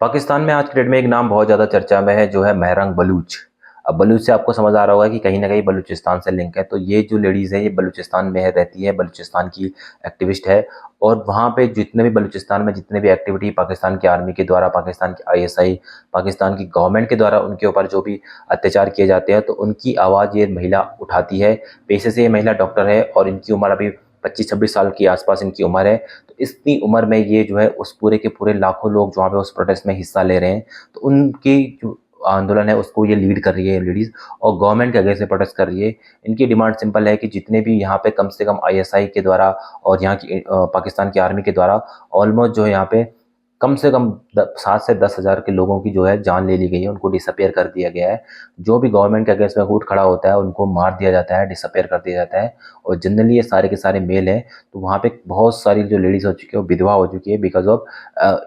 पाकिस्तान में आज की डेट में एक नाम बहुत ज़्यादा चर्चा में है, जो है मेहरंग बलूच। अब बलूच से आपको समझ आ रहा होगा कि कहीं न कहीं बलूचिस्तान से लिंक है। तो ये जो लेडीज़ है, ये बलूचिस्तान में रहती है, बलूचिस्तान की एक्टिविस्ट है। और वहाँ पे जितने भी बलूचिस्तान में जितने भी एक्टिविटी पाकिस्तान की आर्मी के द्वारा, पाकिस्तान की आईएसआई, पाकिस्तान की गवर्नमेंट के द्वारा उनके ऊपर जो भी अत्याचार किए जाते हैं, तो उनकी आवाज़ ये महिला उठाती है। पेशे से ये महिला डॉक्टर है और इनकी उम्र अभी 25-26 साल के आसपास इनकी उम्र है। तो इतनी उम्र में ये जो है उस पूरे के पूरे लाखों लोग जो वहाँ पे उस प्रोटेस्ट में हिस्सा ले रहे हैं, तो उनकी जो आंदोलन है उसको ये लीड कर रही है लेडीज़, और गवर्नमेंट के अगेंस्ट में प्रोटेस्ट कर रही है। इनकी डिमांड सिंपल है कि जितने भी यहाँ पे कम से कम आईएसआई के द्वारा और यहाँ की पाकिस्तान की आर्मी के द्वारा ऑलमोस्ट जो है यहाँ पे कम से कम 7 से 10 हज़ार के लोगों की जो है जान ले ली गई है, उनको डिसअपियर कर दिया गया है। जो भी गवर्नमेंट के अगेंस्ट में उठ खड़ा होता है उनको मार दिया जाता है, डिसअपियर कर दिया जाता है। और जनरली ये सारे के सारे मेल हैं। तो वहाँ पे बहुत सारी जो लेडीज़ हो चुकी है वो विधवा हो चुकी है because of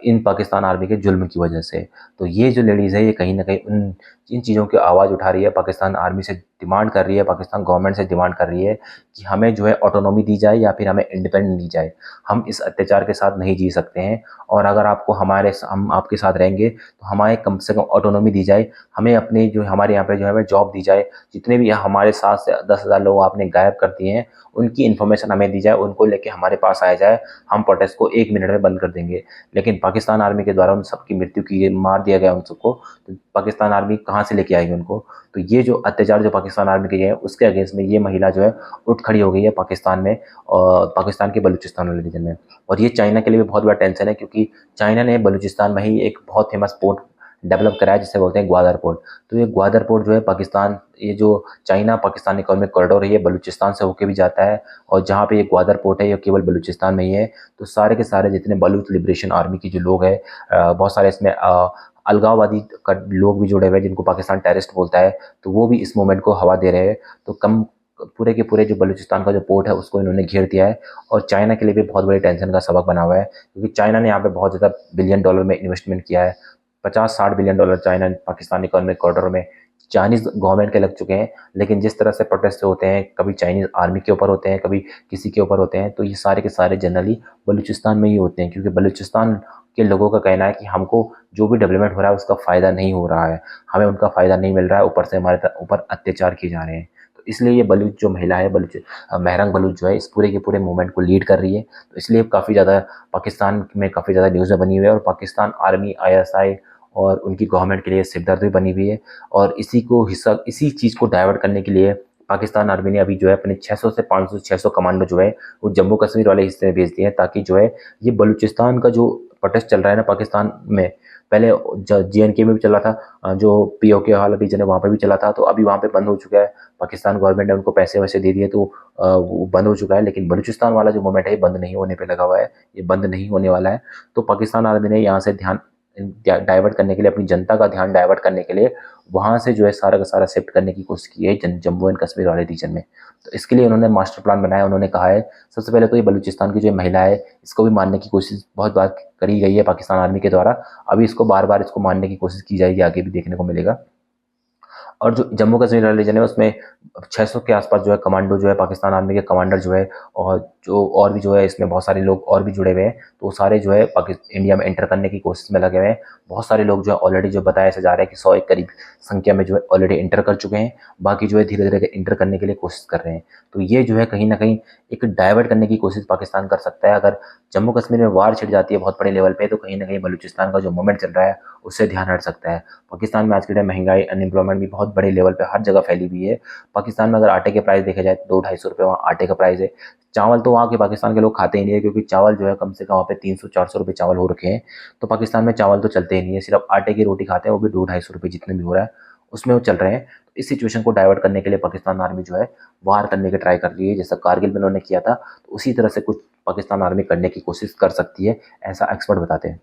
in Pakistan army के जुल्म की वजह से। तो ये जो लेडीज़ है ये कहीं ना कहीं इन चीज़ों की आवाज़ उठा रही है, पाकिस्तान आर्मी से डिमांड कर रही है, पाकिस्तान गवर्नमेंट से डिमांड कर रही है कि हमें जो है ऑटोनॉमी दी जाए या फिर हमें इंडिपेंडेंट दी जाए। हम इस अत्याचार के साथ नहीं जी सकते हैं, और अगर आपको हम आपके साथ रहेंगे तो हमारे कम से कम ऑटोनॉमी दी जाए, हमें अपने जो हमारे यहाँ पे जो है जॉब दी जाए। जितने भी हमारे 7 से 10 हज़ार लोग आपने गायब कर दिए हैं उनकी इन्फॉर्मेशन हमें दी जाए, उनको लेके हमारे पास आया जाए, हम प्रोटेस्ट को 1 मिनट में बंद कर देंगे। लेकिन पाकिस्तान आर्मी के द्वारा उन सबकी मृत्यु की मार दिया गया उन सबको, तो पाकिस्तान आर्मी कहाँ से लेके आएगी उनको? तो ये जो अत्याचार जो पाकिस्तान आर्मी के है उसके अगेंस्ट में ये महिला जो है उठ खड़ी हो गई है पाकिस्तान में, और पाकिस्तान के बलूचिस्तान वाले रीजन में। और ये चाइना के लिए भी बहुत बड़ा टेंशन है, क्योंकि चाइना ने बलूचिस्तान में ही एक बहुत फेमस पोर्ट डेवलप करा है जिसे बोलते हैं ग्वादर पोर्ट। तो ये ग्वादर पोर्ट जो है पाकिस्तान, ये जो चाइना पाकिस्तान इकोनॉमिक कॉरिडोर है ये बलूचिस्तान से होके भी जाता है, और जहाँ पे ये ग्वादर पोर्ट है ये केवल बलूचिस्तान में ही है। तो सारे के सारे जितने बलूच लिबरेशन आर्मी की जो लोग हैं, बहुत सारे इसमें अलगाववादी का लोग भी जुड़े हुए हैं जिनको पाकिस्तान टेररिस्ट बोलता है, तो वो भी इस मूवमेंट को हवा दे रहे हैं। तो कम पूरे के पूरे जो बलूचिस्तान का जो पोर्ट है उसको इन्होंने घेर दिया है, और चाइना के लिए भी बहुत बड़ी टेंशन का सबक बना हुआ है, क्योंकि चाइना ने यहाँ पे बहुत ज़्यादा बिलियन डॉलर में इन्वेस्टमेंट किया है। 50-60 billion dollar China Pakistan economic corridor में चाइनीज़ गवर्नमेंट के लग चुके हैं। लेकिन जिस तरह से प्रोटेस्ट होते हैं, कभी चाइनीज़ आर्मी के ऊपर होते हैं, कभी किसी के ऊपर होते हैं, तो ये सारे के सारे जनरली बलूचिस्तान में ही होते हैं, क्योंकि बलूचिस्तान के लोगों का कहना है कि हमको जो भी डेवलपमेंट हो रहा है उसका फ़ायदा नहीं हो रहा है, हमें उनका फ़ायदा नहीं मिल रहा है, ऊपर से हमारे ऊपर अत्याचार किए जा रहे हैं। तो इसलिए ये बलूच जो महिला है, मेहरंग बलूच जो है इस पूरे के पूरे मूवमेंट को लीड कर रही है। तो इसलिए काफ़ी ज़्यादा पाकिस्तान में काफ़ी ज़्यादा न्यूज़ बनी हुई है, और पाकिस्तान आर्मी, आईएसआई और उनकी गवर्नमेंट के लिए सिरदर्द भी बनी हुई है। और इसी चीज़ को डाइवर्ट करने के लिए पाकिस्तान आर्मी ने अभी जो है अपने 600 से 500 600 कमांडो जो है वो जम्मू कश्मीर वाले हिस्से में भेज दिए हैं, ताकि जो है ये बलूचिस्तान का जो प्रोटेस्ट चल रहा है ना पाकिस्तान में, पहले JNK में भी चला था, जो POK वाला रीजन है वहाँ पर भी चला था, तो अभी वहाँ पे बंद हो चुका है। पाकिस्तान गवर्नमेंट ने उनको पैसे वैसे दे दिए, तो वो बंद हो चुका है। लेकिन बलूचिस्तान वाला जो मूवमेंट है ये बंद नहीं होने पे लगा हुआ है, ये बंद नहीं होने वाला है। तो पाकिस्तान आर्मी ने यहाँ से ध्यान डाइवर्ट करने के लिए, अपनी जनता का ध्यान डाइवर्ट करने के लिए वहाँ से जो है सारा का सारा शिफ्ट करने की कोशिश की है जम्मू एंड कश्मीर वाले रीजन में। तो इसके लिए उन्होंने मास्टर प्लान बनाया। उन्होंने कहा है सबसे पहले तो ये बलूचिस्तान की जो महिला है इसको भी मारने की कोशिश बहुत बार करी गई है पाकिस्तान आर्मी के द्वारा। अभी इसको बार बार इसको मारने की कोशिश की जाएगी, आगे भी देखने को मिलेगा। और जो जम्मू कश्मीर वाला रीजन है उसमें 600 के आसपास जो है कमांडो जो है पाकिस्तान आर्मी के कमांडर जो है, और भी जो है इसमें बहुत सारे लोग और भी जुड़े हुए हैं, तो वो सारे जो है इंडिया में एंटर करने की कोशिश में लगे हुए हैं। बहुत सारे लोग जो है ऑलरेडी जो बताया जा रहा है कि 100 के करीब संख्या में जो है ऑलरेडी एंटर कर चुके हैं, बाकी जो है धीरे धीरे एंटर करने के लिए कोशिश कर रहे हैं। तो ये जो है कहीं ना कहीं एक डाइवर्ट करने की कोशिश पाकिस्तान कर सकता है। अगर जम्मू कश्मीर में वार छिड़ जाती है बहुत बड़े लेवल पे, तो कहीं ना कहीं बलूचिस्तान का जो मूवमेंट चल रहा है उससे ध्यान हट सकता है। पाकिस्तान में आज के टाइम महंगाई, अनएम्प्लॉयमेंट भी बहुत बड़े लेवल पे हर जगह फैली हुई है। पाकिस्तान में अगर आटे के प्राइस देखे जाए तो 200-250 रुपये वहाँ आटे का प्राइस है। चावल तो वहाँ के पाकिस्तान के लोग खाते ही नहीं है, क्योंकि चावल जो है कम से कम वहाँ पे 300-400 रुपये चावल हो रखे हैं। तो पाकिस्तान में चावल तो चलते ही नहीं है, सिर्फ आटे की रोटी खाते हैं, वो भी 200-250 रुपये जितने भी हो रहा है उसमें वो चल रहे हैं। तो इस सिचुएशन को डाइवर्ट करने के लिए पाकिस्तान आर्मी जो है वार करने की ट्राई कर रही है, जैसा कारगिल में उन्होंने किया था, तो उसी तरह से कुछ पाकिस्तान आर्मी करने की कोशिश कर सकती है, ऐसा एक्सपर्ट बताते हैं।